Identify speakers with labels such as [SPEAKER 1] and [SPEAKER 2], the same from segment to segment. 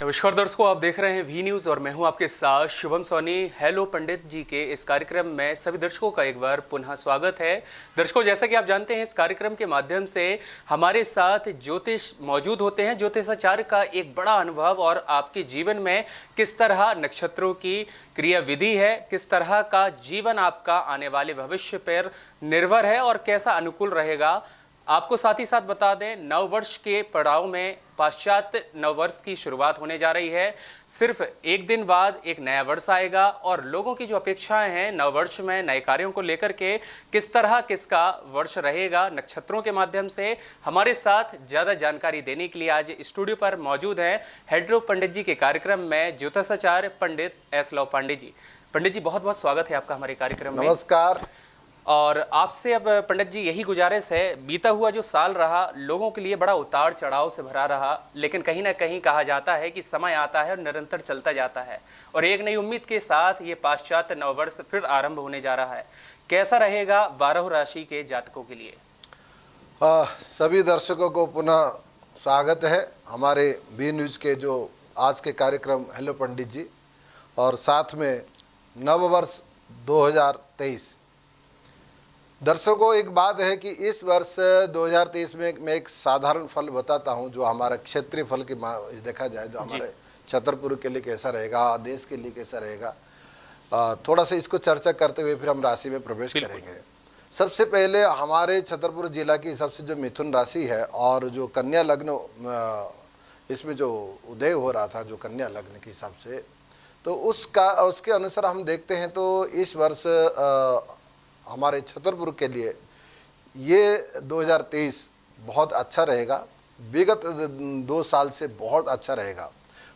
[SPEAKER 1] नमस्कार दर्शकों, आप देख रहे हैं वी न्यूज और मैं हूं आपके साथ शुभम सोनी। हेलो पंडित जी के इस कार्यक्रम में सभी दर्शकों का एक बार पुनः स्वागत है। दर्शकों, जैसा कि आप जानते हैं, इस कार्यक्रम के माध्यम से हमारे साथ ज्योतिष मौजूद होते हैं। ज्योतिषाचार्य का एक बड़ा अनुभव और आपके जीवन में किस तरह नक्षत्रों की क्रिया विधि है, किस तरह का जीवन आपका आने वाले भविष्य पर निर्भर है और कैसा अनुकूल रहेगा, आपको साथ ही साथ बता दें, नववर्ष के पड़ाव में पाश्चात्य नववर्ष की शुरुआत होने जा रही है। सिर्फ एक दिन बाद एक नया वर्ष आएगा और लोगों की जो अपेक्षाएं हैं नववर्ष में नए कार्यों को लेकर के, किस तरह किसका वर्ष रहेगा, नक्षत्रों के माध्यम से हमारे साथ ज़्यादा जानकारी देने के लिए आज स्टूडियो पर मौजूद हैं हेलो पंडित जी के कार्यक्रम में ज्योतिषाचार्य पंडित एस लव पांडे जी। पंडित जी, बहुत बहुत स्वागत है आपका हमारे कार्यक्रम में।
[SPEAKER 2] नमस्कार।
[SPEAKER 1] और आपसे अब पंडित जी यही गुजारिश है, बीता हुआ जो साल रहा लोगों के लिए बड़ा उतार चढ़ाव से भरा रहा, लेकिन कहीं ना कहीं कहा जाता है कि समय आता है और निरंतर चलता जाता है और एक नई उम्मीद के साथ ये पाश्चात्य नववर्ष फिर आरंभ होने जा रहा है। कैसा रहेगा 12 राशि के जातकों के लिए?
[SPEAKER 2] सभी दर्शकों को पुनः स्वागत है हमारे बी न्यूज के जो आज के कार्यक्रम हेलो पंडित जी, और साथ में नववर्ष 2023। दर्शकों, एक बात है कि इस वर्ष 2023 में मैं एक साधारण फल बताता हूं, जो हमारा क्षेत्रीय फल की देखा जाए, जो हमारे छतरपुर के लिए कैसा रहेगा, देश के लिए कैसा रहेगा, थोड़ा सा इसको चर्चा करते हुए फिर हम राशि में प्रवेश करेंगे। सबसे पहले हमारे छतरपुर जिला की सबसे जो मिथुन राशि है और जो कन्या लग्न, इसमें जो उदय हो रहा था जो कन्या लग्न के हिसाब से, तो उसके अनुसार हम देखते हैं तो इस वर्ष हमारे छतरपुर के लिए ये 2023 बहुत अच्छा रहेगा। विगत 2 साल से बहुत अच्छा रहेगा,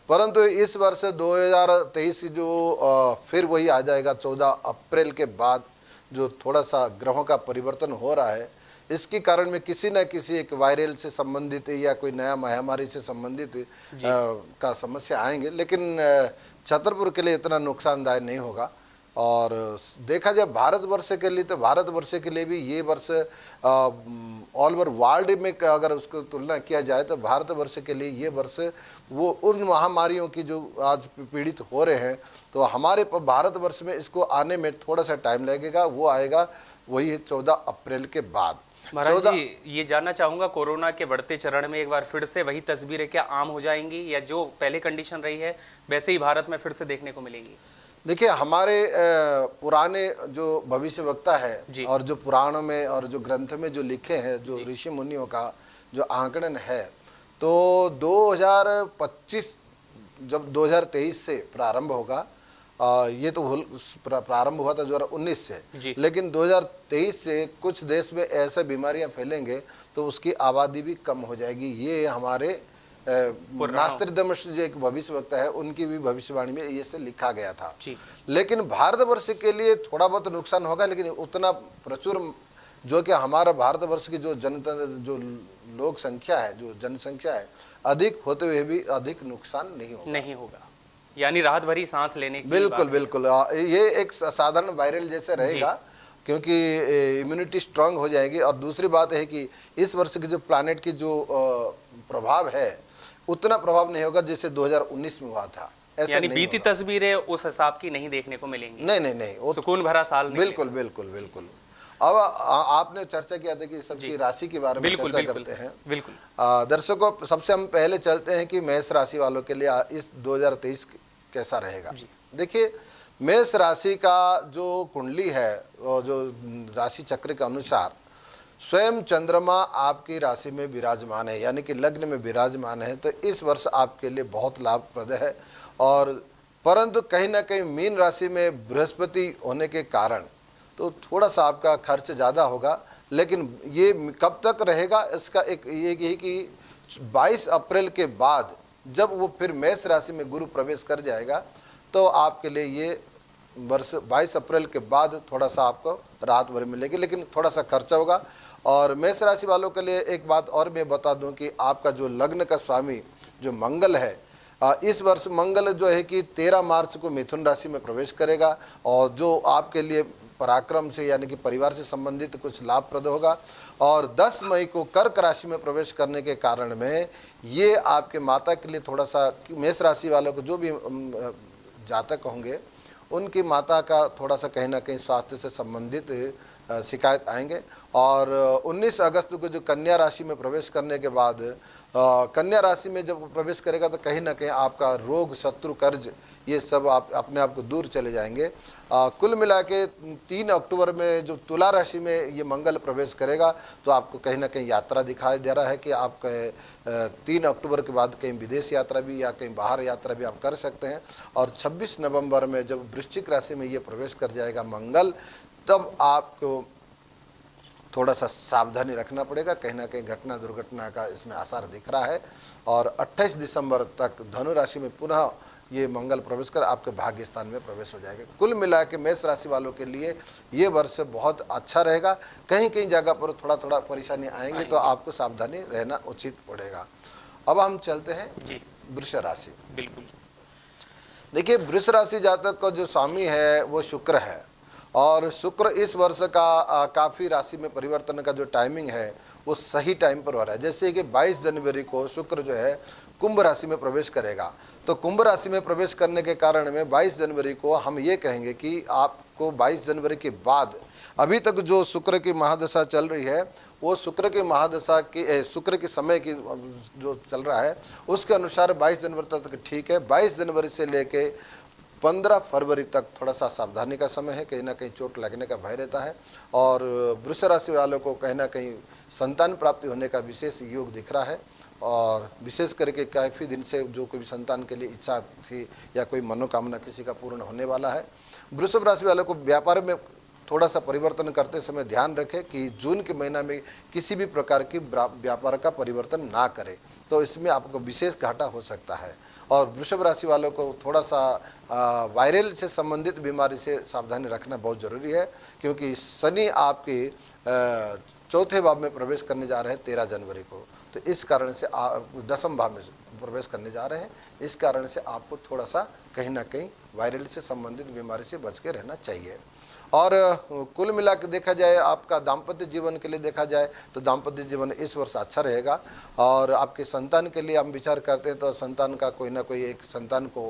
[SPEAKER 2] परंतु इस वर्ष 2023 जो फिर वही आ जाएगा 14 अप्रैल के बाद, जो थोड़ा सा ग्रहों का परिवर्तन हो रहा है, इसके कारण में किसी न किसी एक वायरल से संबंधित या कोई नया महामारी से संबंधित का समस्या आएंगे, लेकिन छतरपुर के लिए इतना नुकसानदायक नहीं होगा। और देखा जाए भारतवर्ष के लिए, तो भारतवर्ष के लिए भी ये वर्ष ऑल ओवर वर्ल्ड में अगर उसको तुलना किया जाए तो भारतवर्ष के लिए ये वर्ष वो उन महामारियों की जो आज पीड़ित हो रहे हैं, तो हमारे भारतवर्ष में इसको आने में थोड़ा सा टाइम लगेगा। वो आएगा वही 14 अप्रैल के बाद।
[SPEAKER 1] महाराज जी, ये जानना चाहूंगा, कोरोना के बढ़ते चरण में एक बार फिर से वही तस्वीरें क्या आम हो जाएंगी, या जो पहले कंडीशन रही है वैसे ही भारत में फिर से देखने को मिलेंगी?
[SPEAKER 2] देखिए, हमारे पुराने जो भविष्यवक्ता है और जो पुराणों में और जो ग्रंथ में जो लिखे हैं, जो ऋषि मुनियों का जो आंकड़न है, तो 2025 जब 2023 से प्रारंभ होगा, ये तो प्रारंभ हुआ था 2019 से, लेकिन 2023 से कुछ देश में ऐसे बीमारियां फैलेंगे तो उसकी आबादी भी कम हो जाएगी। ये हमारे नास्ट्राडामस जो एक भविष्यवक्ता है, उनकी भी भविष्यवाणी में ये से लिखा गया था। लेकिन भारतवर्ष के लिए थोड़ा बहुत नुकसान होगा, लेकिन उतना प्रचुर जो कि हमारा भारतवर्ष की जो जनता, जो लोक संख्या है, जो जनसंख्या है, अधिक होते हुए भी अधिक नुकसान नहीं होगा।
[SPEAKER 1] यानी राहत भरी सांस लेने की
[SPEAKER 2] बिल्कुल बिल्कुल, ये एक साधारण वायरल जैसे रहेगा, क्योंकि इम्यूनिटी स्ट्रांग हो जाएगी। और दूसरी बात है कि इस वर्ष की जो प्लैनेट की जो प्रभाव है, उतना प्रभाव नहीं होगा जैसे 2019 में हुआ था।
[SPEAKER 1] यानी बीती तस्वीरें उस हिसाब की नहीं देखने को मिलेंगी।
[SPEAKER 2] नहीं,
[SPEAKER 1] सुकून भरा साल नहीं।
[SPEAKER 2] बिल्कुल। अब आपने चर्चा किया था कि सबकी राशि के बारे में चर्चा करते हैं।
[SPEAKER 1] बिल्कुल
[SPEAKER 2] दर्शकों, सबसे हम पहले चलते हैं कि मेष राशि वालों के लिए इस 2023 कैसा रहेगा। देखिए, मेष राशि का जो कुंडली है, जो राशि चक्र के अनुसार स्वयं चंद्रमा आपकी राशि में विराजमान है, यानी कि लग्न में विराजमान है, तो इस वर्ष आपके लिए बहुत लाभप्रद है। और परंतु कहीं ना कहीं मीन राशि में बृहस्पति होने के कारण तो थोड़ा सा आपका खर्च ज़्यादा होगा, लेकिन ये कब तक रहेगा इसका एक ये कि 22 अप्रैल के बाद जब वो फिर मेष राशि में गुरु प्रवेश कर जाएगा, तो आपके लिए ये वर्ष 22 अप्रैल के बाद थोड़ा सा आपको राहत भरी मिलेगी, लेकिन थोड़ा सा खर्चा होगा। और मेष राशि वालों के लिए एक बात और मैं बता दूं कि आपका जो लग्न का स्वामी जो मंगल है, इस वर्ष मंगल जो है कि 13 मार्च को मिथुन राशि में प्रवेश करेगा, और जो आपके लिए पराक्रम से यानी कि परिवार से संबंधित कुछ लाभप्रद होगा। और 10 मई को कर्क राशि में प्रवेश करने के कारण में ये आपके माता के लिए थोड़ा सा, मेष राशि वालों को जो भी जातक होंगे उनकी माता का थोड़ा सा कहीं ना कहीं स्वास्थ्य से संबंधित शिकायत आएंगे। और 19 अगस्त को जो कन्या राशि में प्रवेश करने के बाद कन्या राशि में जब प्रवेश करेगा तो कहीं ना कहीं आपका रोग, शत्रु, कर्ज ये सब आप अपने आप को दूर चले जाएंगे। कुल मिला के 3 अक्टूबर में जो तुला राशि में ये मंगल प्रवेश करेगा तो आपको कहीं ना कहीं यात्रा दिखाई दे रहा है कि आप 3 अक्टूबर के बाद कहीं विदेश यात्रा भी या कहीं बाहर यात्रा भी आप कर सकते हैं। और 26 नवंबर में जब वृश्चिक राशि में ये प्रवेश कर जाएगा मंगल, तब आपको थोड़ा सा सावधानी रखना पड़ेगा, कहीं ना कहीं घटना दुर्घटना का इसमें आसार दिख रहा है। और 28 दिसंबर तक धनु राशि में पुनः ये मंगल प्रवेश कर आपके भाग्य स्थान में प्रवेश हो जाएगा। कुल मिला के मेष राशि वालों के लिए ये वर्ष बहुत अच्छा रहेगा। कहीं कहीं जगह पर थोड़ा थोड़ा परेशानी आएंगी तो आपको सावधानी रहना उचित पड़ेगा। अब हम चलते हैं वृष राशि।
[SPEAKER 1] बिल्कुल,
[SPEAKER 2] देखिए वृष राशि जातक का जो स्वामी है वो शुक्र है, और शुक्र इस वर्ष का काफ़ी राशि में परिवर्तन का जो टाइमिंग है वो सही टाइम पर हो रहा है। जैसे कि 22 जनवरी को शुक्र जो है कुंभ राशि में प्रवेश करेगा, तो कुंभ राशि में प्रवेश करने के कारण में 22 जनवरी को हम ये कहेंगे कि आपको 22 जनवरी के बाद अभी तक जो शुक्र की महादशा चल रही है वो शुक्र की महादशा की शुक्र के समय की जो चल रहा है उसके अनुसार 22 जनवरी तक ठीक है। 22 जनवरी से लेके 15 फरवरी तक थोड़ा सा सावधानी का समय है, कहीं ना कहीं चोट लगने का भय रहता है। और वृष राशि वालों को कहीं ना कहीं संतान प्राप्ति होने का विशेष योग दिख रहा है। और विशेष करके काफ़ी दिन से जो कोई संतान के लिए इच्छा थी या कोई मनोकामना किसी का पूर्ण होने वाला है। वृषभ राशि वालों को व्यापार में थोड़ा सा परिवर्तन करते समय ध्यान रखें कि जून के महीना में किसी भी प्रकार की व्यापार का परिवर्तन ना करें, तो इसमें आपको विशेष घाटा हो सकता है। और वृषभ राशि वालों को थोड़ा सा वायरल से संबंधित बीमारी से सावधानी रखना बहुत ज़रूरी है, क्योंकि शनि आपके चौथे भाव में प्रवेश करने जा रहे हैं 13 जनवरी को, तो इस कारण से आप 10वें भाव में प्रवेश करने जा रहे हैं। इस कारण से आपको थोड़ा सा कहीं ना कहीं वायरल से संबंधित बीमारी से बच के रहना चाहिए। और कुल मिला के देखा जाए आपका दाम्पत्य जीवन के लिए देखा जाए तो दाम्पत्य जीवन इस वर्ष अच्छा रहेगा। और आपके संतान के लिए हम विचार करते हैं तो संतान का कोई ना कोई एक संतान को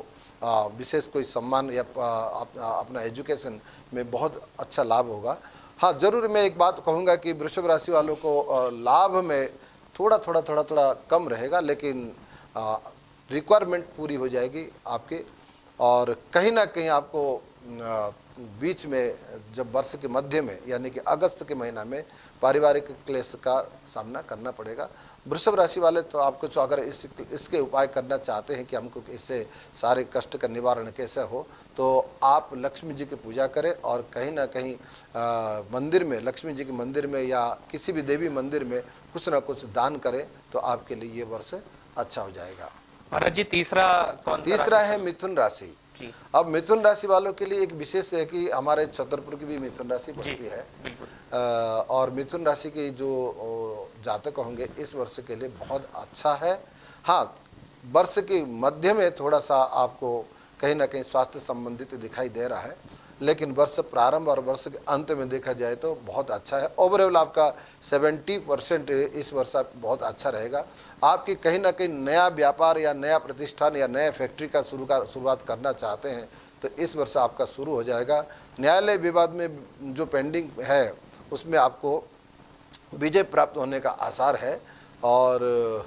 [SPEAKER 2] विशेष कोई सम्मान या अपना एजुकेशन में बहुत अच्छा लाभ होगा। हाँ, ज़रूर मैं एक बात कहूँगा कि वृषभ राशि वालों को लाभ में थोड़ा कम रहेगा, लेकिन रिक्वायरमेंट पूरी हो जाएगी आपकी। और कहीं ना कहीं आपको बीच में जब वर्ष के मध्य में यानी कि अगस्त के महीना में पारिवारिक क्लेश का सामना करना पड़ेगा। वृषभ राशि वाले तो आप कुछ अगर इसके उपाय करना चाहते हैं कि हमको इससे सारे कष्ट का निवारण कैसे हो, तो आप लक्ष्मी जी की पूजा करें और कहीं ना कहीं मंदिर में, लक्ष्मी जी के मंदिर में या किसी भी देवी मंदिर में कुछ ना कुछ दान करें तो आपके लिए ये वर्ष अच्छा हो जाएगा।
[SPEAKER 1] महाराज जी तीसरा
[SPEAKER 2] तीसरा है मिथुन राशि। अब मिथुन राशि वालों के लिए एक विशेष है कि हमारे छतरपुर की भी मिथुन राशि पड़ती है। और मिथुन राशि के जो जातक होंगे इस वर्ष के लिए बहुत अच्छा है। हाँ, वर्ष के मध्य में थोड़ा सा आपको कहीं ना कहीं स्वास्थ्य संबंधित दिखाई दे रहा है, लेकिन वर्ष प्रारंभ और वर्ष के अंत में देखा जाए तो बहुत अच्छा है। ओवरऑल आपका 70% इस वर्ष आप बहुत अच्छा रहेगा। आपकी कहीं ना कहीं नया व्यापार या नया प्रतिष्ठान या नया फैक्ट्री का शुरुआत करना चाहते हैं तो इस वर्ष आपका शुरू हो जाएगा। न्यायालय विवाद में जो पेंडिंग है उसमें आपको विजय प्राप्त होने का आसार है। और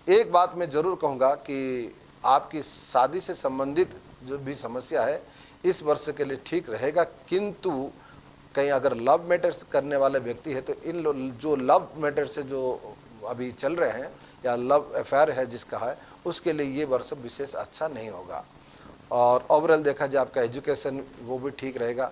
[SPEAKER 2] एक बात मैं ज़रूर कहूँगा कि आपकी शादी से संबंधित जो भी समस्या है इस वर्ष के लिए ठीक रहेगा, किंतु कहीं अगर लव मैटर्स करने वाले व्यक्ति है तो इन जो लव मैटर से जो अभी चल रहे हैं या लव अफेयर है जिसका है उसके लिए ये वर्ष विशेष अच्छा नहीं होगा। और ओवरऑल देखा जाए आपका एजुकेशन वो भी ठीक रहेगा।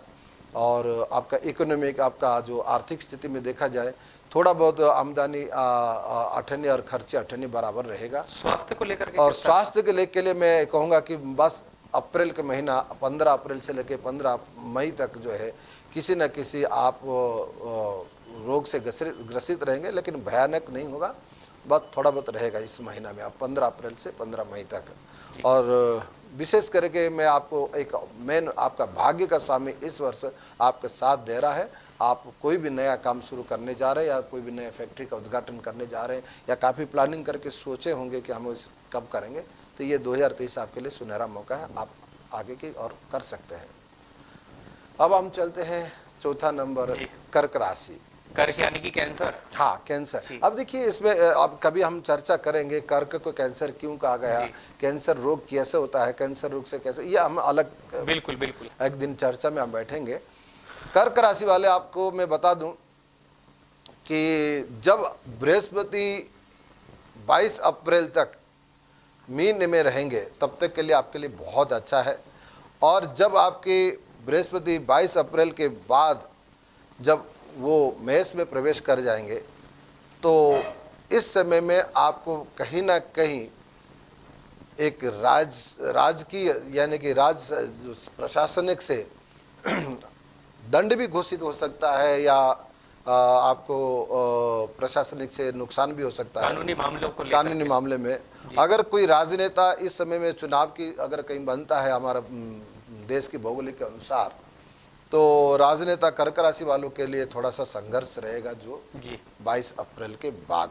[SPEAKER 2] और आपका इकोनॉमिक, आपका जो आर्थिक स्थिति में देखा जाए थोड़ा बहुत आमदनी अठन्नी और खर्चे अठन्नी बराबर रहेगा।
[SPEAKER 1] स्वास्थ्य को लेकर
[SPEAKER 2] और स्वास्थ्य के लिए मैं कहूँगा कि बस अप्रैल के महीना 15 अप्रैल से लेकर 15 मई तक जो है किसी न किसी आप रोग से ग्रसित रहेंगे, लेकिन भयानक नहीं होगा, बस थोड़ा बहुत रहेगा इस महीना में, अब 15 अप्रैल से 15 मई तक। और विशेष करके मैं आपको एक मेन आपका भाग्य का स्वामी इस वर्ष आपका साथ दे रहा है। आप कोई भी नया काम शुरू करने जा रहे हैं या कोई भी नया फैक्ट्री का उद्घाटन करने जा रहे हैं या काफ़ी प्लानिंग करके सोचे होंगे कि हम इस कब करेंगे, तो ये 2023 आपके लिए सुनहरा मौका है, आप आगे की और कर सकते हैं। अब हम चलते हैं चौथा नंबर, कर्क राशि।
[SPEAKER 1] कर्क यानी कि कैंसर।
[SPEAKER 2] हाँ, कैंसर। अब देखिए इसमें अब कभी हम चर्चा करेंगे कर्क को कैंसर क्यों कहा गया, कैंसर रोग कैसे होता है, कैंसर रोग से कैसे, ये हम अलग
[SPEAKER 1] बिल्कुल बिल्कुल
[SPEAKER 2] एक दिन चर्चा में हम बैठेंगे। कर्क राशि वाले आपको मैं बता दूं कि जब बृहस्पति 22 अप्रैल तक मीन में रहेंगे तब तक के लिए आपके लिए बहुत अच्छा है। और जब आपके बृहस्पति 22 अप्रैल के बाद जब वो मेष में प्रवेश कर जाएंगे तो इस समय में आपको कहीं ना कहीं एक राजकीय यानी कि प्रशासनिक से दंड भी घोषित हो सकता है या आपको प्रशासनिक से नुकसान भी हो सकता है कानूनी मामले में। अगर कोई राजनेता इस समय में चुनाव की अगर कहीं बनता है हमारा देश की भौगोलिक के अनुसार, तो राजनेता कर्क राशि वालों के लिए थोड़ा सा संघर्ष रहेगा जो 22 अप्रैल के बाद।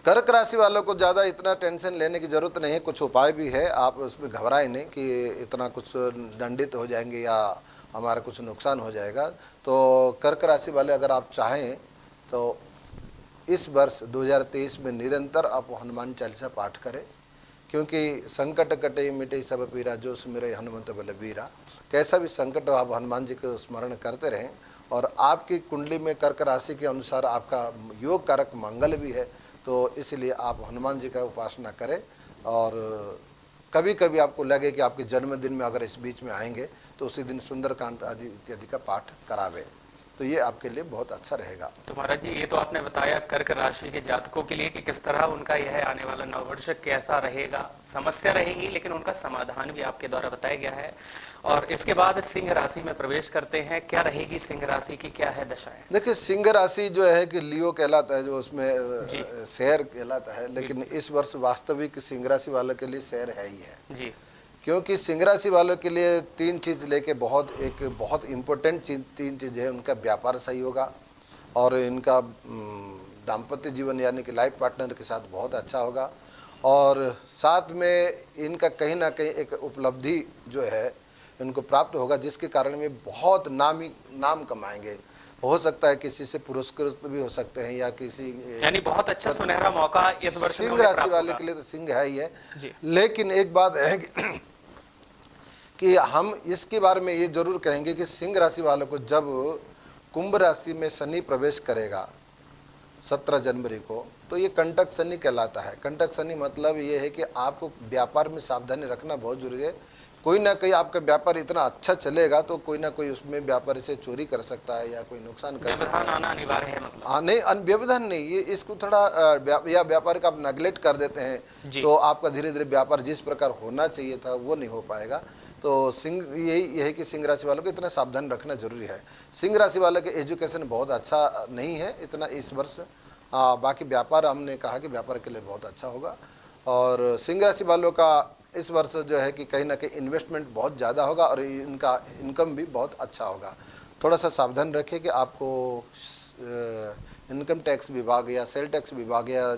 [SPEAKER 2] कर्क राशि वालों को ज़्यादा इतना टेंशन लेने की ज़रूरत नहीं है, कुछ उपाय भी है, आप उसमें घबराएं नहीं कि इतना कुछ दंडित हो जाएंगे या हमारा कुछ नुकसान हो जाएगा। तो कर्क राशि वाले अगर आप चाहें तो इस वर्ष 2023 में निरंतर आप हनुमान चालीसा पाठ करें, क्योंकि संकट कटे मिटे सब पीरा जो सुमिरै हनुमंत बलबीरा। कैसा भी संकट हो आप हनुमान जी को स्मरण करते रहें। और आपकी कुंडली में कर्क राशि के अनुसार आपका योग कारक मंगल भी है, तो इसलिए आप हनुमान जी का उपासना करें। और कभी कभी आपको लगे कि आपके जन्मदिन में अगर इस बीच में आएंगे तो उसी दिन सुंदरकांड आदि इत्यादि का पाठ करावें, तो ये आपके लिए बहुत अच्छा रहेगा।
[SPEAKER 1] तो महाराज जी, ये तो आपने बताया कर्क राशि के जातकों के लिए कि किस तरह उनका यह आने वाला नववर्ष कैसा रहेगा, समस्या रहेगी लेकिन उनका समाधान भी आपके द्वारा बताया गया है। और इसके बाद सिंह राशि में प्रवेश करते हैं, क्या रहेगी सिंह राशि की, क्या है दशाएं?
[SPEAKER 2] देखिए सिंह राशि जो है कि लियो कहलाता है, जो उसमें शेर कहलाता है, लेकिन इस वर्ष वास्तविक सिंह राशि वालों के लिए शेर है ही है
[SPEAKER 1] जी।
[SPEAKER 2] क्योंकि सिंह राशि वालों के लिए तीन चीज़ लेके बहुत इम्पोर्टेंट तीन चीज़ है। उनका व्यापार सही होगा और इनका दाम्पत्य जीवन यानी कि लाइफ पार्टनर के साथ बहुत अच्छा होगा, और साथ में इनका कहीं ना कहीं एक उपलब्धि जो है इनको प्राप्त होगा, जिसके कारण में बहुत नाम कमाएंगे। हो सकता है किसी से पुरस्कृत भी हो सकते हैं या किसी,
[SPEAKER 1] यानी बहुत अच्छा सुनहरा मौका इस वर्ष
[SPEAKER 2] सिंह राशि वाले के लिए तो सिंह है ही है। लेकिन एक बात है कि हम इसके बारे में ये जरूर कहेंगे कि सिंह राशि वालों को जब कुंभ राशि में शनि प्रवेश करेगा 17 जनवरी को, तो ये कंटक शनि कहलाता है। कंटक शनि मतलब ये है कि आपको व्यापार में सावधानी रखना बहुत जरूरी है। कोई ना कोई आपका व्यापार इतना अच्छा चलेगा तो कोई ना कोई उसमें व्यापारी से चोरी कर सकता है या कोई नुकसान कर सकता है।
[SPEAKER 1] आना अनिवार्य है मतलब।
[SPEAKER 2] हाँ नहीं, व्यवधान नहीं, ये इसको थोड़ा या व्यापार का आप नेगलेक्ट कर देते हैं तो आपका धीरे धीरे व्यापार जिस प्रकार होना चाहिए था वो नहीं हो पाएगा। तो यही है कि सिंह राशि वालों को इतना सावधान रखना जरूरी है। सिंह राशि वालों के एजुकेशन बहुत अच्छा नहीं है इतना इस वर्ष, बाकी व्यापार हमने कहा कि व्यापार के लिए बहुत अच्छा होगा। और सिंह राशि वालों का इस वर्ष जो है कि कहीं ना कहीं इन्वेस्टमेंट बहुत ज़्यादा होगा और इनका इनकम भी बहुत अच्छा होगा। थोड़ा सा सावधान रखें कि आपको इनकम टैक्स विभाग या सेल टैक्स विभाग या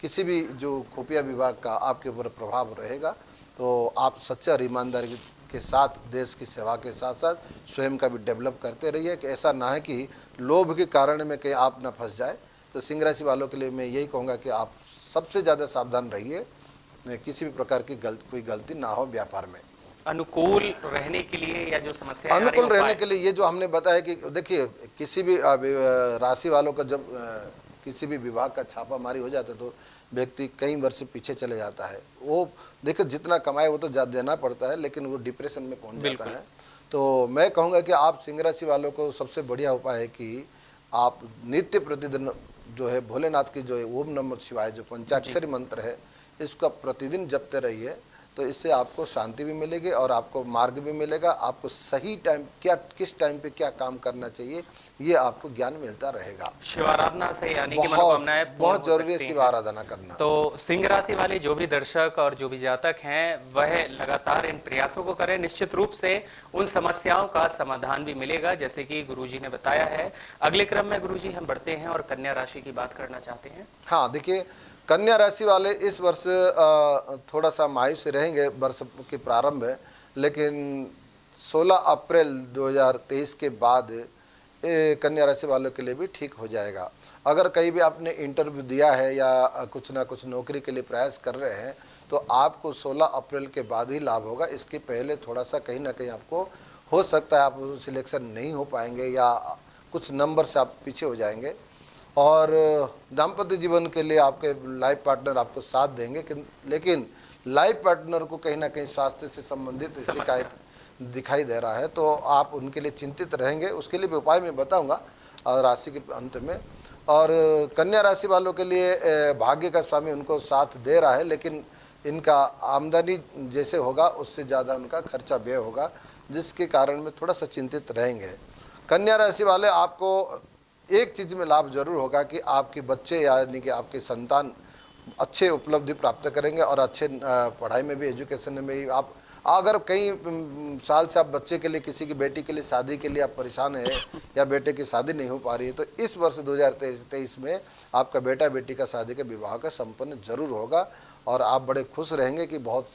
[SPEAKER 2] किसी भी जो खुफिया विभाग का आपके ऊपर प्रभाव रहेगा, तो आप सच्चा और ईमानदारी के साथ देश की सेवा के साथ साथ स्वयं का भी डेवलप करते रहिए, कि ऐसा ना है कि लोभ के कारण में कहीं आप ना फंस जाए। तो सिंह राशि वालों के लिए मैं यही कहूँगा कि आप सबसे ज़्यादा सावधान रहिए, किसी भी प्रकार की कोई गलती ना हो व्यापार में।
[SPEAKER 1] अनुकूल रहने के लिए या जो समस्या
[SPEAKER 2] अनुकूल रहने के लिए ये जो हमने बताया कि देखिए किसी भी राशि वालों का जब किसी भी विभाग का छापामारी हो जाता है तो व्यक्ति कई वर्ष पीछे चले जाता है। वो देखिए जितना कमाए वो तो देना पड़ता है, लेकिन वो डिप्रेशन में पहुंच जाता है। तो मैं कहूँगा कि आप सिंह राशि वालों को सबसे बढ़िया उपाय है कि आप नित्य प्रतिदिन जो है भोलेनाथ की जो है ओम नमः शिवाय जो पंचाक्षरी मंत्र है इसका प्रतिदिन जपते रहिए, तो इससे आपको शांति भी मिलेगी और आपको मार्ग भी मिलेगा। आपको सही टाइम क्या, किस टाइम पे क्या काम करना चाहिए, ये आपको ज्ञान मिलता रहेगा।
[SPEAKER 1] शिवाराधना से यानी कि
[SPEAKER 2] बहुत
[SPEAKER 1] मनोकामनाएं पूर्ण
[SPEAKER 2] बहुत
[SPEAKER 1] हो
[SPEAKER 2] जरूरी है
[SPEAKER 1] सकती
[SPEAKER 2] शिव
[SPEAKER 1] हैं।
[SPEAKER 2] आराधना करना।
[SPEAKER 1] तो सिंह राशि वाले जो भी दर्शक और जो भी जातक हैं वह लगातार इन प्रयासों को करें, निश्चित रूप से उन समस्याओं का समाधान भी मिलेगा, जैसे कि गुरुजी ने बताया है। अगले क्रम में गुरुजी हम बढ़ते हैं और कन्या राशि की बात करना चाहते हैं।
[SPEAKER 2] हाँ, देखिए, कन्या राशि वाले इस वर्ष थोड़ा सा मायूस रहेंगे वर्ष के प्रारंभ में, लेकिन 16 अप्रैल 2023 के बाद कन्या राशि वालों के लिए भी ठीक हो जाएगा। अगर कहीं भी आपने इंटरव्यू दिया है या कुछ ना कुछ नौकरी के लिए प्रयास कर रहे हैं तो आपको 16 अप्रैल के बाद ही लाभ होगा। इसके पहले थोड़ा सा कहीं ना कहीं आपको हो सकता है आप सिलेक्शन नहीं हो पाएंगे या कुछ नंबर से आप पीछे हो जाएंगे। और दाम्पत्य जीवन के लिए आपके लाइफ पार्टनर आपको साथ देंगे, लेकिन लाइफ पार्टनर को कहीं ना कहीं स्वास्थ्य से संबंधित शिकायत दिखाई दे रहा है, तो आप उनके लिए चिंतित रहेंगे। उसके लिए भी उपाय मैं बताऊंगा राशि के अंत में। और कन्या राशि वालों के लिए भाग्य का स्वामी उनको साथ दे रहा है, लेकिन इनका आमदनी जैसे होगा उससे ज़्यादा उनका खर्चा व्यय होगा, जिसके कारण में थोड़ा सा चिंतित रहेंगे। कन्या राशि वाले आपको एक चीज़ में लाभ जरूर होगा कि आपके बच्चे यानी कि आपके संतान अच्छे उपलब्धि प्राप्त करेंगे और अच्छे पढ़ाई में भी, एजुकेशन में भी। आप अगर कई साल से आप बच्चे के लिए, किसी की बेटी के लिए शादी के लिए आप परेशान हैं या बेटे की शादी नहीं हो पा रही है, तो इस वर्ष 2023 में आपका बेटा बेटी का शादी का विवाह का संपन्न जरूर होगा और आप बड़े खुश रहेंगे कि बहुत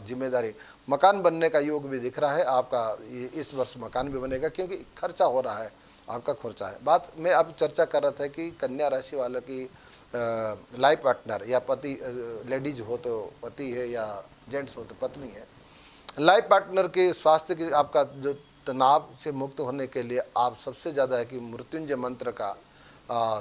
[SPEAKER 2] जिम्मेदारी। मकान बनने का योग भी दिख रहा है आपका, इस वर्ष मकान भी बनेगा क्योंकि खर्चा हो रहा है, आपका खर्चा है। बात मैं अब चर्चा कर रहा था कि कन्या राशि वालों की लाइफ पार्टनर या पति, लेडीज हो तो पति है या जेंट्स हो तो पत्नी है, लाइफ पार्टनर के स्वास्थ्य की, आपका जो तनाव से मुक्त होने के लिए आप सबसे ज़्यादा है कि मृत्युंजय मंत्र का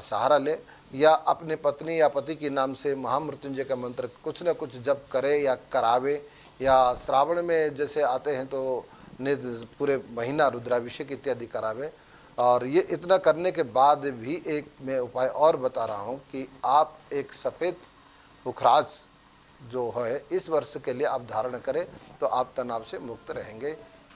[SPEAKER 2] सहारा ले, या अपने पत्नी या पति के नाम से महामृत्युंजय का मंत्र कुछ न कुछ जप करे या करावे, या श्रावण में जैसे आते हैं तो पूरे महीना रुद्राभिषेक इत्यादि करावे। और ये इतना करने के बाद भी एक मैं उपाय और बता रहा हूँ कि आप एक सफ़ेद पुखराज जो है इस वर्ष के लिए आप धारण करें तो आप तनाव से मुक्त रहेंगे।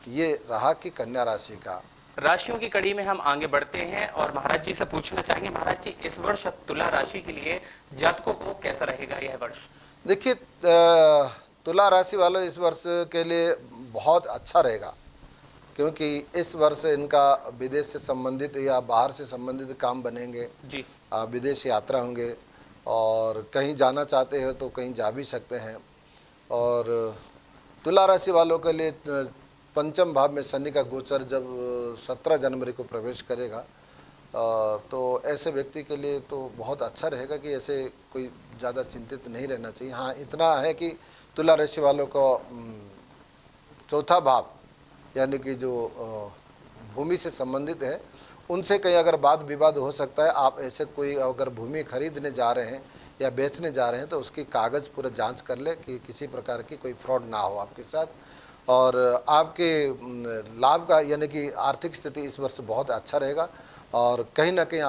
[SPEAKER 2] ये रहा कि कन्या राशि का।
[SPEAKER 1] राशियों की कड़ी में हम आगे बढ़ते हैं और महाराज जी से पूछना चाहेंगे, महाराज जी इस वर्ष तुला राशि के लिए जातकों को कैसा रहेगा यह वर्ष?
[SPEAKER 2] देखिए, तुला राशि वालों इस वर्ष के लिए बहुत अच्छा रहेगा, क्योंकि इस वर्ष इनका विदेश से संबंधित या बाहर से संबंधित काम बनेंगे
[SPEAKER 1] जी।
[SPEAKER 2] विदेश यात्रा होंगे और कहीं जाना चाहते हो तो कहीं जा भी सकते हैं। और तुला राशि वालों के लिए पंचम भाव में शनि का गोचर जब 17 जनवरी को प्रवेश करेगा तो ऐसे व्यक्ति के लिए तो बहुत अच्छा रहेगा कि ऐसे कोई ज़्यादा चिंतित नहीं रहना चाहिए। हाँ, इतना है कि तुला राशि वालों को चौथा भाव यानी कि जो भूमि से संबंधित है उनसे कहीं अगर वाद विवाद हो सकता है। आप ऐसे कोई अगर भूमि खरीदने जा रहे हैं या बेचने जा रहे हैं तो उसकी कागज़ पूरा जांच कर ले कि किसी प्रकार की कोई फ्रॉड ना हो आपके साथ। और आपके लाभ का यानी कि आर्थिक स्थिति इस वर्ष बहुत अच्छा रहेगा और कहीं ना कहीं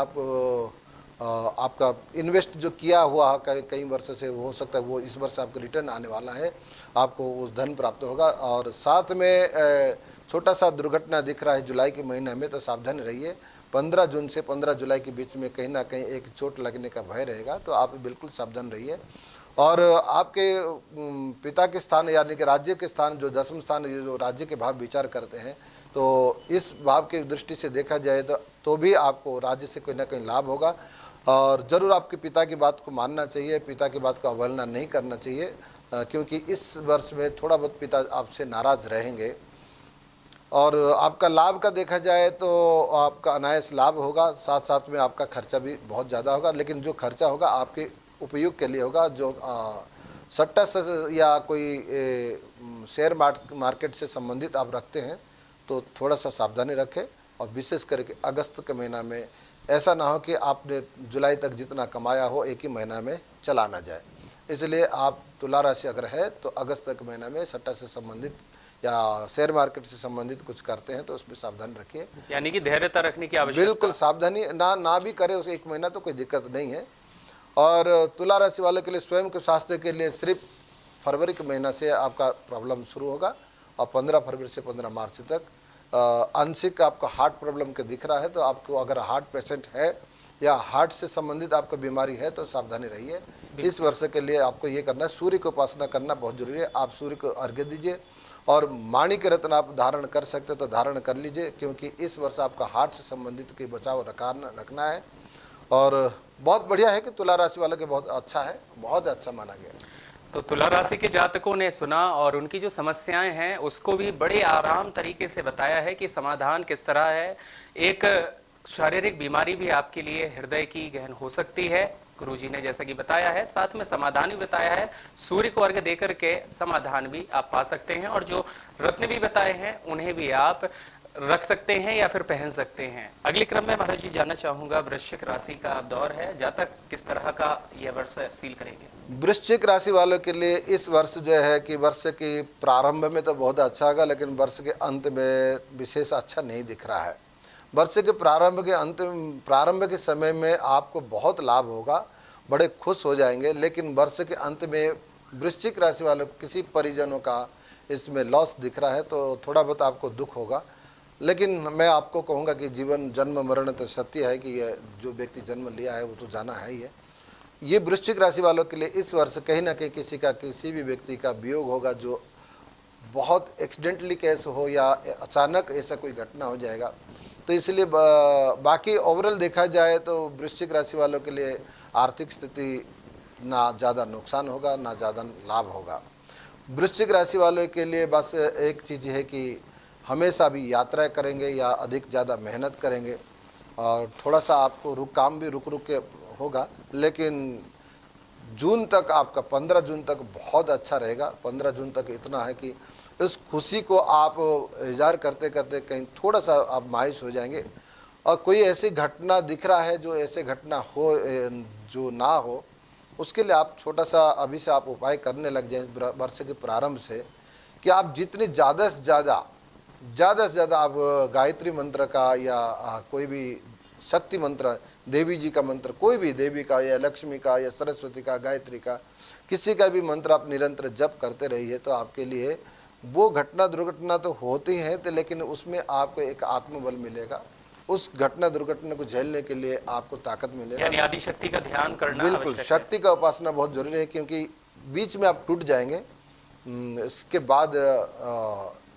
[SPEAKER 2] आपका इन्वेस्ट जो किया हुआ कई वर्ष से हो सकता है वो इस वर्ष आपको रिटर्न आने वाला है, आपको उस धन प्राप्त होगा। और साथ में छोटा सा दुर्घटना दिख रहा है जुलाई के महीने में, तो सावधान रहिए। 15 जून से 15 जुलाई के बीच में कहीं ना कहीं एक चोट लगने का भय रहेगा, तो आप बिल्कुल सावधान रहिए। और आपके पिता के स्थान यानी कि राज्य के स्थान जो 10वें स्थान जो राज्य के भाव विचार करते हैं, तो इस भाव की दृष्टि से देखा जाए तो भी आपको राज्य से कोई ना कोई लाभ होगा। और ज़रूर आपके पिता की बात को मानना चाहिए, पिता की बात को अवहेलना नहीं करना चाहिए, क्योंकि इस वर्ष में थोड़ा बहुत पिता आपसे नाराज़ रहेंगे। और आपका लाभ का देखा जाए तो आपका अनायास लाभ होगा, साथ साथ में आपका खर्चा भी बहुत ज़्यादा होगा, लेकिन जो खर्चा होगा आपके उपयोग के लिए होगा। जो सट्टा से या कोई शेयर मार्केट से संबंधित आप रखते हैं तो थोड़ा सा सावधानी रखें। और विशेष करके अगस्त के महीना में ऐसा ना हो कि आपने जुलाई तक जितना कमाया हो एक ही महीना में चला ना जाए। इसलिए आप तुला राशि अगर है तो अगस्त के महीना में सट्टा से संबंधित या शेयर मार्केट से संबंधित कुछ करते हैं तो उसमें सावधान रखिए,
[SPEAKER 1] यानी कि धैर्यता रखने की आवश्यकता।
[SPEAKER 2] बिल्कुल सावधानी ना भी करे उसे एक महीना तो कोई दिक्कत नहीं है। और तुला राशि वाले के लिए स्वयं के स्वास्थ्य के लिए सिर्फ फरवरी के महीना से आपका प्रॉब्लम शुरू होगा और 15 फरवरी से 15 मार्च तक आंशिक आपका हार्ट प्रॉब्लम के दिख रहा है। तो आपको अगर हार्ट पेशेंट है या हार्ट से संबंधित आपको बीमारी है तो सावधानी रहिए। इस वर्ष के लिए आपको ये करना है, सूर्य की उपासना करना बहुत जरूरी है। आप सूर्य को अर्घ्य दीजिए और माणिक्य रत्न आप धारण कर सकते तो धारण कर लीजिए, क्योंकि इस वर्ष आपका हार्ट से संबंधित के बचाव रखना है। और बहुत बढ़िया है कि तुला राशि वालों के बहुत अच्छा है, बहुत अच्छा माना गया है।
[SPEAKER 1] तो तुला राशि के जातकों ने सुना और उनकी जो समस्याएं हैं उसको भी बड़े आराम तरीके से बताया है कि समाधान किस तरह है। एक शारीरिक बीमारी भी आपके लिए हृदय की गहन हो सकती है, गुरुजी ने जैसा कि बताया है, साथ में समाधान भी बताया है। सूर्य को अर्घ्य देकर के समाधान भी आप पा सकते हैं और जो रत्न भी बताए हैं उन्हें भी आप रख सकते हैं या फिर पहन सकते हैं। अगले क्रम में महाराज जी जानना चाहूंगा, वृश्चिक राशि का दौर है, जातक किस तरह का यह वर्ष फील करेंगे?
[SPEAKER 2] वृश्चिक राशि वालों के लिए इस वर्ष जो है कि वर्ष के प्रारंभ में तो बहुत अच्छा होगा, लेकिन वर्ष के अंत में विशेष अच्छा नहीं दिख रहा है। वर्ष के प्रारंभ के समय में आपको बहुत लाभ होगा, बड़े खुश हो जाएंगे, लेकिन वर्ष के अंत में वृश्चिक राशि वालों किसी परिजनों का इसमें लॉस दिख रहा है, तो थोड़ा बहुत आपको दुख होगा। लेकिन मैं आपको कहूँगा कि जीवन जन्म मरण तो सत्य है कि ये जो व्यक्ति जन्म लिया है वो तो जाना है ही है। ये वृश्चिक राशि वालों के लिए इस वर्ष कहीं ना कहीं किसी भी व्यक्ति का वियोग होगा, जो बहुत एक्सीडेंटली केस हो या अचानक ऐसा कोई घटना हो जाएगा। तो इसलिए बाकी ओवरऑल देखा जाए तो वृश्चिक राशि वालों के लिए आर्थिक स्थिति ना ज़्यादा नुकसान होगा ना ज़्यादा लाभ होगा। वृश्चिक राशि वालों के लिए बस एक चीज़ है कि हमेशा भी यात्रा करेंगे या अधिक ज़्यादा मेहनत करेंगे और थोड़ा सा आपको काम भी रुक के होगा, लेकिन जून तक आपका 15 जून तक बहुत अच्छा रहेगा। 15 जून तक इतना है कि इस खुशी को आप इज़हार करते करते कहीं थोड़ा सा आप मायूस हो जाएंगे और कोई ऐसी घटना दिख रहा है जो ऐसे घटना हो जो ना हो, उसके लिए आप छोटा सा अभी से आप उपाय करने लग जाए वर्ष के प्रारंभ से कि आप जितनी ज़्यादा से ज़्यादा आप गायत्री मंत्र का या कोई भी शक्ति मंत्र, देवी जी का मंत्र, कोई भी देवी का या लक्ष्मी का या सरस्वती का, गायत्री का, किसी का भी मंत्र आप निरंतर जप करते रहिए, तो आपके लिए वो घटना दुर्घटना तो होती है तो लेकिन उसमें आपको एक आत्मबल मिलेगा। उस घटना दुर्घटना को झेलने के लिए आपको ताकत मिलेगा।
[SPEAKER 1] यानी आदि शक्ति का ध्यान करना
[SPEAKER 2] बिल्कुल, शक्ति का उपासना बहुत जरूरी है, क्योंकि बीच में आप टूट जाएंगे। इसके बाद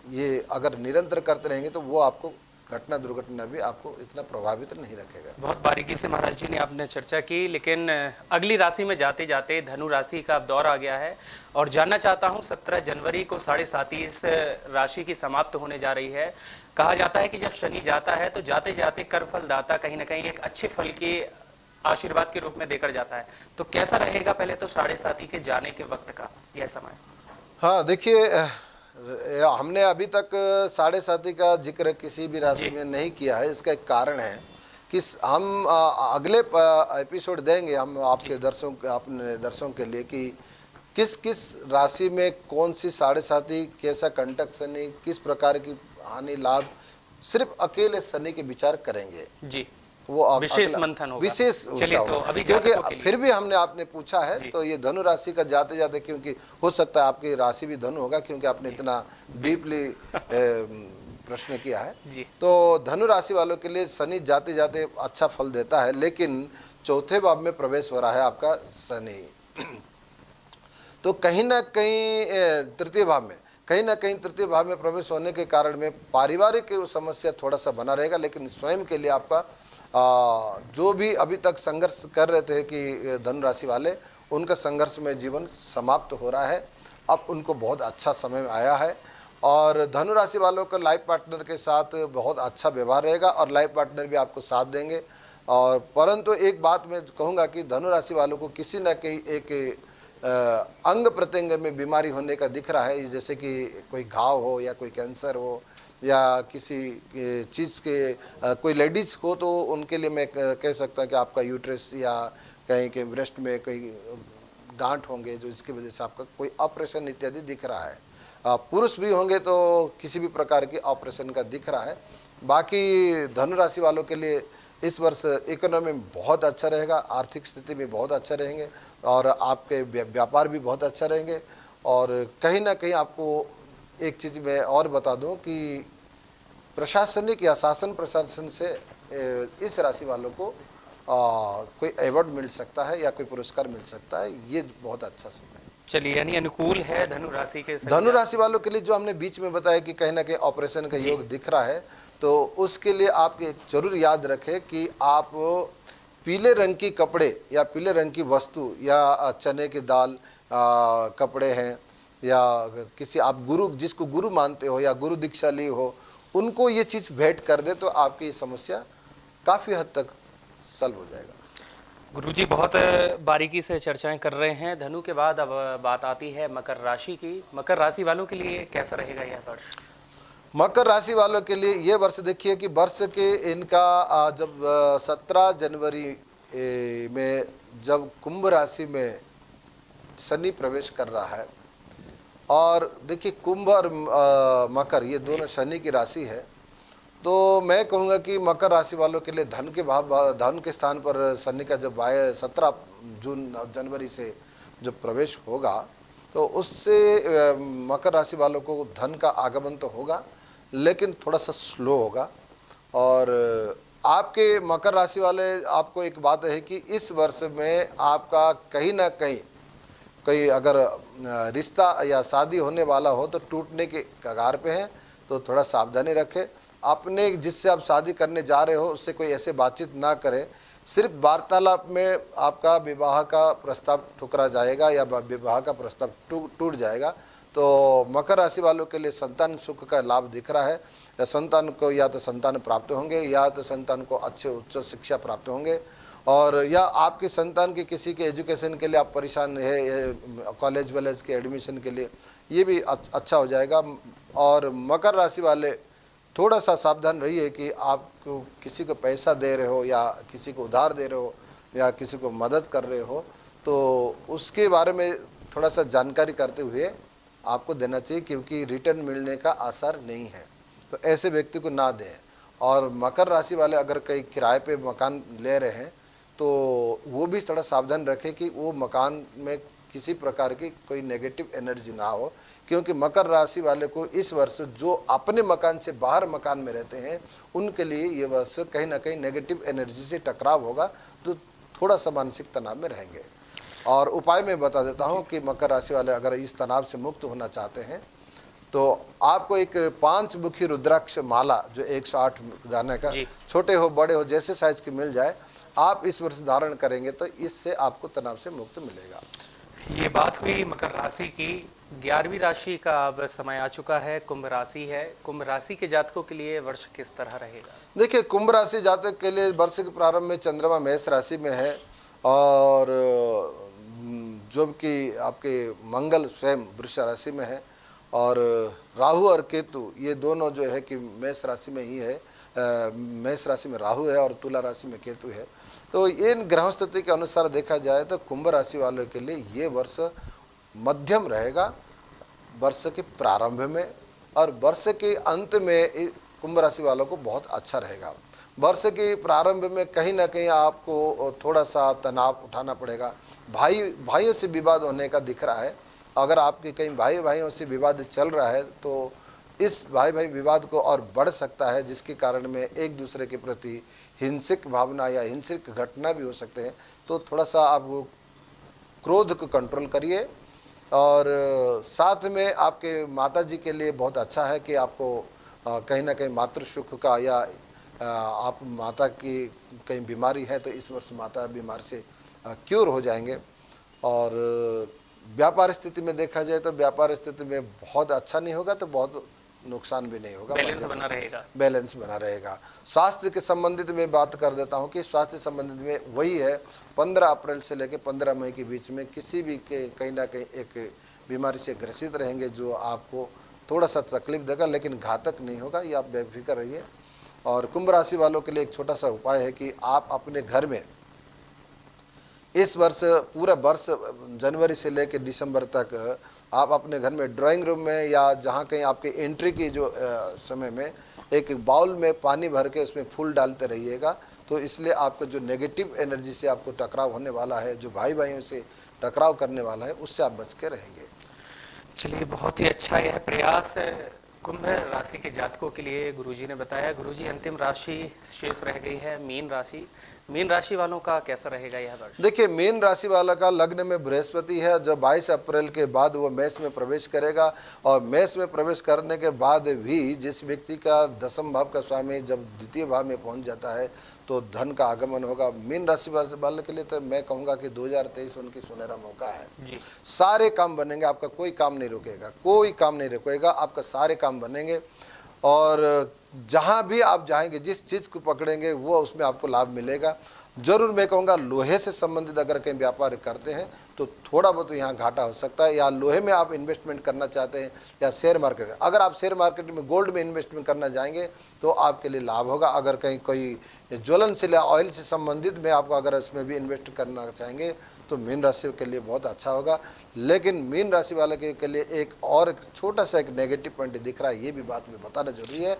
[SPEAKER 2] ये अगर निरंतर करते रहेंगे तो वो आपको घटना दुर्घटना भी आपको इतना प्रभावित नहीं रखेगा।
[SPEAKER 1] बहुत बारीकी से महाराज जी ने आपने चर्चा की, लेकिन अगली राशि में जाते जाते धनु राशि का दौर आ गया है और जानना चाहता हूं 17 जनवरी को 7.5 इस राशि की समाप्त होने जा रही है। कहा जाता है कि जब शनि जाता है तो जाते जाते कर फलदाता कहीं ना कहीं एक अच्छे फल के आशीर्वाद के रूप में देकर जाता है। तो कैसा रहेगा पहले तो 7.5 के जाने के वक्त का यह समय?
[SPEAKER 2] हाँ देखिए, हमने अभी तक 7.5 का जिक्र किसी भी राशि में नहीं किया है। इसका एक कारण है कि हम अगले एपिसोड देंगे हम आपके अपने दर्शकों के लिए कि किस किस राशि में कौन सी 7.5 कैसा कंटक शनि, किस प्रकार की हानि लाभ, सिर्फ अकेले शनि के विचार करेंगे जी। वो
[SPEAKER 1] विशेष मंथन होगा,
[SPEAKER 2] विशेष।
[SPEAKER 1] चलिए तो अभी
[SPEAKER 2] क्योंकि फिर भी हमने आपने पूछा है तो ये धनु राशि का जाते जाते, क्योंकि हो सकता है आपकी राशि भी धनु होगा क्योंकि आपने इतना डीपली प्रश्न किया है जी। तो धनु राशि वालों के लिए शनि जाते जाते अच्छा फल देता है, लेकिन चौथे भाव में प्रवेश हो रहा है आपका शनि। तो कहीं ना कहीं तृतीय भाव में प्रवेश होने के कारण में पारिवारिक समस्या थोड़ा सा बना रहेगा, लेकिन स्वयं के लिए आपका जो भी अभी तक संघर्ष कर रहे थे कि धनु राशि वाले, उनका संघर्ष में जीवन समाप्त हो रहा है। अब उनको बहुत अच्छा समय आया है और धनु राशि वालों का लाइफ पार्टनर के साथ बहुत अच्छा व्यवहार रहेगा और लाइफ पार्टनर भी आपको साथ देंगे। और परंतु एक बात मैं कहूँगा कि धनु राशि वालों को किसी न कहीं एक अंग प्रत्यंग में बीमारी होने का दिख रहा है, जैसे कि कोई घाव हो या कोई कैंसर हो या किसी चीज़ के कोई लेडीज़ हो तो उनके लिए मैं कह सकता हूँ कि आपका यूट्रस या कहीं के ब्रेस्ट में कोई गांठ होंगे जो इसकी वजह से आपका कोई ऑपरेशन इत्यादि दिख रहा है। पुरुष भी होंगे तो किसी भी प्रकार की ऑपरेशन का दिख रहा है। बाकी धनु राशि वालों के लिए इस वर्ष इकोनॉमी बहुत अच्छा रहेगा, आर्थिक स्थिति में बहुत अच्छा रहेंगे और आपके व्यापार भी बहुत अच्छा रहेंगे और कहीं ना कहीं आपको एक चीज़ मैं और बता दूं कि प्रशासनिक या शासन प्रशासन से इस राशि वालों को कोई अवार्ड मिल सकता है या कोई पुरस्कार मिल सकता है। ये बहुत अच्छा समय है।
[SPEAKER 1] चलिए, यानी अनुकूल है धनु राशि के
[SPEAKER 2] धनु राशि वालों के लिए जो हमने बीच में बताया कि कहीं ना कहीं ऑपरेशन का योग दिख रहा है, तो उसके लिए आप जरूर याद रखें कि आप पीले रंग की कपड़े या पीले रंग की वस्तु या चने की दाल कपड़े हैं, या किसी आप गुरु जिसको गुरु मानते हो या गुरु दीक्षा ली हो, उनको ये चीज़ भेंट कर दे तो आपकी ये समस्या काफ़ी हद तक सॉल्व हो जाएगा।
[SPEAKER 1] गुरुजी बहुत बारीकी से चर्चाएं कर रहे हैं धनु के बाद। अब बात आती है मकर राशि की। मकर राशि वालों के लिए कैसा रहेगा यह वर्ष?
[SPEAKER 2] मकर राशि वालों के लिए ये वर्ष देखिए कि वर्ष के इनका जब 17 जनवरी में जब कुंभ राशि में शनि प्रवेश कर रहा है, और देखिए कुंभ और मकर ये दोनों शनि की राशि है, तो मैं कहूँगा कि मकर राशि वालों के लिए धन के स्थान पर शनि का जब 17 जनवरी से जब प्रवेश होगा, तो उससे मकर राशि वालों को धन का आगमन तो होगा, लेकिन थोड़ा सा स्लो होगा। और आपके मकर राशि वाले, आपको एक बात है कि इस वर्ष में आपका कहीं ना कहीं कोई अगर रिश्ता या शादी होने वाला हो तो टूटने के कगार पे है, तो थोड़ा सावधानी रखें। अपने जिससे आप शादी करने जा रहे हो उससे कोई ऐसे बातचीत ना करें, सिर्फ वार्तालाप में आपका विवाह का प्रस्ताव ठुकरा जाएगा या विवाह का प्रस्ताव टूट जाएगा। तो मकर राशि वालों के लिए संतान सुख का लाभ दिख रहा है, या संतान को या तो संतान प्राप्त होंगे या तो संतान को अच्छे उच्च शिक्षा प्राप्त होंगे, और या आपके संतान के किसी के एजुकेशन के लिए आप परेशान है, कॉलेज वॉलेज के एडमिशन के लिए, ये भी अच्छा हो जाएगा। और मकर राशि वाले थोड़ा सा सावधान रहिए कि आप किसी को पैसा दे रहे हो या किसी को उधार दे रहे हो या किसी को मदद कर रहे हो, तो उसके बारे में थोड़ा सा जानकारी करते हुए आपको देना चाहिए, क्योंकि रिटर्न मिलने का आसार नहीं है, तो ऐसे व्यक्ति को ना दें। और मकर राशि वाले अगर कहीं किराए पे मकान ले रहे हैं तो वो भी थोड़ा सावधान रखें कि वो मकान में किसी प्रकार की कोई नेगेटिव एनर्जी ना हो, क्योंकि मकर राशि वाले को इस वर्ष जो अपने मकान से बाहर मकान में रहते हैं उनके लिए ये वर्ष कहीं ना कहीं नेगेटिव एनर्जी से टकराव होगा, तो थोड़ा सा मानसिक तनाव में रहेंगे। और उपाय मैं बता देता हूँ कि मकर राशि वाले अगर इस तनाव से मुक्त होना चाहते हैं तो आपको एक 5 मुखी रुद्राक्ष माला जो 108 दाने का, छोटे हो बड़े हो जैसे साइज की मिल जाए, आप इस वर्ष धारण करेंगे तो इससे आपको तनाव से मुक्त मिलेगा।
[SPEAKER 1] ये बात हुई मकर राशि की। 11वीं राशि का अब समय आ चुका है, कुंभ राशि है। कुंभ राशि के जातकों के लिए वर्ष किस तरह रहेगा? देखिए,
[SPEAKER 2] कुंभ राशि जातक के लिए वर्ष के प्रारंभ में चंद्रमा मेष राशि में है, और जो कि आपके मंगल स्वयं वृष राशि में है, और राहु और केतु ये दोनों जो है कि मेष राशि में ही है। मेष राशि में राहु है और तुला राशि में केतु है। तो इन ग्रह स्थिति के अनुसार देखा जाए तो कुंभ राशि वालों के लिए ये वर्ष मध्यम रहेगा वर्ष के प्रारंभ में, और वर्ष के अंत में कुंभ राशि वालों को बहुत अच्छा रहेगा। वर्ष के प्रारंभ में कहीं ना कहीं आपको थोड़ा सा तनाव उठाना पड़ेगा, भाइयों से विवाद होने का दिख रहा है। अगर आपके कहीं भाइयों से विवाद चल रहा है तो इस भाई विवाद को और बढ़ सकता है, जिसके कारण में एक दूसरे के प्रति हिंसक भावना या हिंसक घटना भी हो सकते हैं। तो थोड़ा सा आप क्रोध को कंट्रोल करिए, और साथ में आपके माता जी के लिए बहुत अच्छा है कि आपको कहीं ना कहीं मातृ सुख का, या आप माता की कहीं बीमारी है तो इस वर्ष माता बीमार से क्योर हो जाएंगे। और व्यापार स्थिति में देखा जाए तो व्यापार स्थिति में बहुत अच्छा नहीं होगा तो बहुत नुकसान भी नहीं होगा, बैलेंस बना रहेगा। स्वास्थ्य के संबंधित में बात कर देता हूं कि स्वास्थ्य संबंधित में वही है, 15 अप्रैल से लेकर 15 मई के बीच में किसी भी के कहीं ना कहीं एक बीमारी से ग्रसित रहेंगे जो आपको थोड़ा सा तकलीफ देगा, लेकिन घातक नहीं होगा, ये आप बेफिक्र रहिए। और कुंभ राशि वालों के लिए एक छोटा सा उपाय है कि आप अपने घर में इस वर्ष पूरा वर्ष जनवरी से लेकर दिसंबर तक आप अपने घर में ड्राइंग रूम में या जहाँ कहीं आपके एंट्री की जो समय में एक बाउल में पानी भर के उसमें फूल डालते रहिएगा। तो इसलिए आपको जो नेगेटिव एनर्जी से आपको टकराव होने वाला है, जो भाइयों से टकराव करने वाला है, उससे आप बच के रहेंगे।
[SPEAKER 1] चलिए, बहुत ही अच्छा यह प्रयास है। कुंभ राशि के जातकों के लिए गुरुजी ने बताया। गुरुजी, अंतिम राशि शेष रह गई है मीन राशि। मीन राशि वालों का कैसा रहेगा यह वर्ष?
[SPEAKER 2] देखिए, मीन राशि वाला का लग्न में बृहस्पति है, जो 22 अप्रैल के बाद वो मेष में प्रवेश करेगा। और मेष में प्रवेश करने के बाद भी जिस व्यक्ति का दसम भाव का स्वामी जब द्वितीय भाव में पहुंच जाता है तो धन का आगमन होगा। मीन राशि वाले के लिए तो मैं कहूँगा कि 2023 उनकी सुनहरा मौका है
[SPEAKER 1] जी।
[SPEAKER 2] सारे काम बनेंगे, आपका कोई काम नहीं रुकेगा, कोई काम नहीं रुकेगा, आपका सारे काम बनेंगे। और जहाँ भी आप जाएंगे, जिस चीज़ को पकड़ेंगे वो उसमें आपको लाभ मिलेगा। जरूर मैं कहूँगा लोहे से संबंधित अगर कहीं व्यापार करते हैं तो थोड़ा बहुत यहाँ घाटा हो सकता है, या लोहे में आप इन्वेस्टमेंट करना चाहते हैं, या शेयर मार्केट। अगर आप शेयर मार्केट में गोल्ड में इन्वेस्टमेंट करना जाएंगे तो आपके लिए लाभ होगा। अगर कहीं कोई ज्वलनशील या ऑयल से संबंधित में आपको अगर इसमें भी इन्वेस्ट करना चाहेंगे तो मीन राशि के लिए बहुत अच्छा होगा। लेकिन मीन राशि वाले के लिए एक और छोटा सा एक नेगेटिव पॉइंट दिख रहा है, ये भी बात में बताना जरूरी है,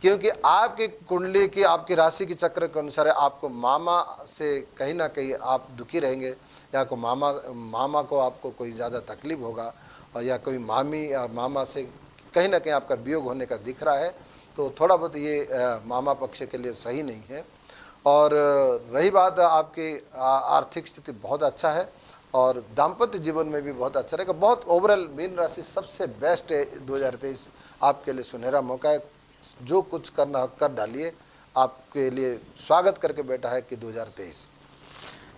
[SPEAKER 2] क्योंकि आपकी कुंडली की, आपकी राशि की चक्र के अनुसार आपको मामा से कहीं ना कहीं आप दुखी रहेंगे, या को मामा को आपको कोई ज़्यादा तकलीफ होगा, और या कोई मामी या मामा से कहीं ना कहीं आपका वियोग होने का दिख रहा है। तो थोड़ा बहुत ये मामा पक्ष के लिए सही नहीं है। और रही बात आपकी आर्थिक स्थिति बहुत अच्छा है, और दाम्पत्य जीवन में भी बहुत अच्छा रहेगा। बहुत ओवरऑल मीन राशि सबसे बेस्ट है। 2023 आपके लिए सुनहरा मौका है, जो कुछ करना कर डालिए, आपके लिए स्वागत करके बैठा है कि 2023।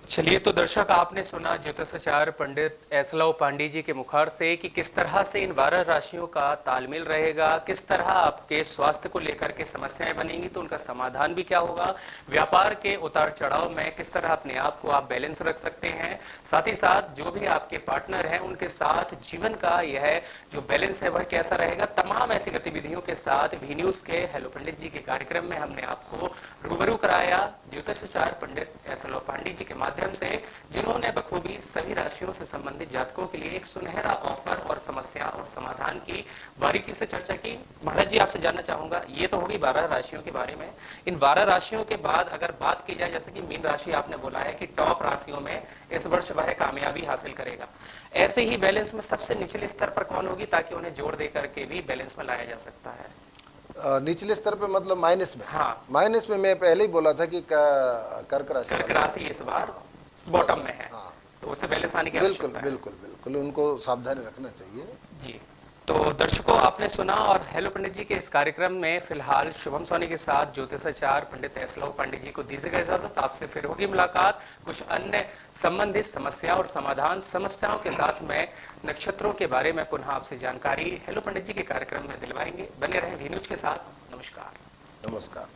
[SPEAKER 1] चलिए, तो दर्शक, आपने सुना ज्योतिषाचार्य पंडित एसलव पांडे जी के मुखार से कि किस तरह से इन 12 राशियों का तालमेल रहेगा, किस तरह आपके स्वास्थ्य को लेकर के समस्याएं बनेंगी तो उनका समाधान भी क्या होगा, व्यापार के उतार चढ़ाव में किस तरह अपने आप को आप बैलेंस रख सकते हैं, साथ ही साथ जो भी आपके पार्टनर हैं उनके साथ जीवन का यह जो बैलेंस है वह कैसा रहेगा। तमाम ऐसी गतिविधियों के साथ वी न्यूज के हेलो पंडित जी के कार्यक्रम में हमने आपको रूबरू कराया ज्योतिषाचार्य पंडित एसलव पांडे जी के माध्यम से, जिन्होंने बखूबी सभी राशियों से संबंधित जातकों के लिए एक सुनहरा ऑफर और समस्या और समाधान की बारीकी से चर्चा की। महाराज जी, आपसे जानना चाहूंगा, ये तो होगी 12 राशियों के बारे में। इन 12 राशियों के बाद अगर बात की जाए, जैसे कि मीन राशि आपने बोला है कि टॉप राशियों में इस वर्ष वह कामयाबी हासिल करेगा, ऐसे ही बैलेंस में सबसे निचले स्तर पर कौन होगी ताकि उन्हें जोड़ दे करके भी बैलेंस में लाया जा सकता है?
[SPEAKER 2] निचले स्तर पे मतलब माइनस में?
[SPEAKER 1] हाँ,
[SPEAKER 2] माइनस में मैं पहले ही बोला था कि कर्क
[SPEAKER 1] राशि इस बार बॉटम में है।
[SPEAKER 2] हाँ,
[SPEAKER 1] तो उससे बैलेंस आने की
[SPEAKER 2] बिल्कुल
[SPEAKER 1] आवश्यकता है।
[SPEAKER 2] बिल्कुल बिल्कुल उनको सावधानी रखना चाहिए
[SPEAKER 1] जी। तो दर्शकों, आपने सुना, और हेलो पंडित जी के इस कार्यक्रम में फिलहाल शुभम सोनी के साथ ज्योतिषाचार्य पंडित एसलव पंडित जी को दीजिए गए इजाजत। आपसे फिर होगी मुलाकात कुछ अन्य संबंधित समस्या और समाधान समस्याओं के साथ में। नक्षत्रों के बारे में पुनः आपसे जानकारी हेलो पंडित जी के कार्यक्रम में दिलवाएंगे। बने रहें वी न्यूज के साथ। नमस्कार।
[SPEAKER 2] नमस्कार।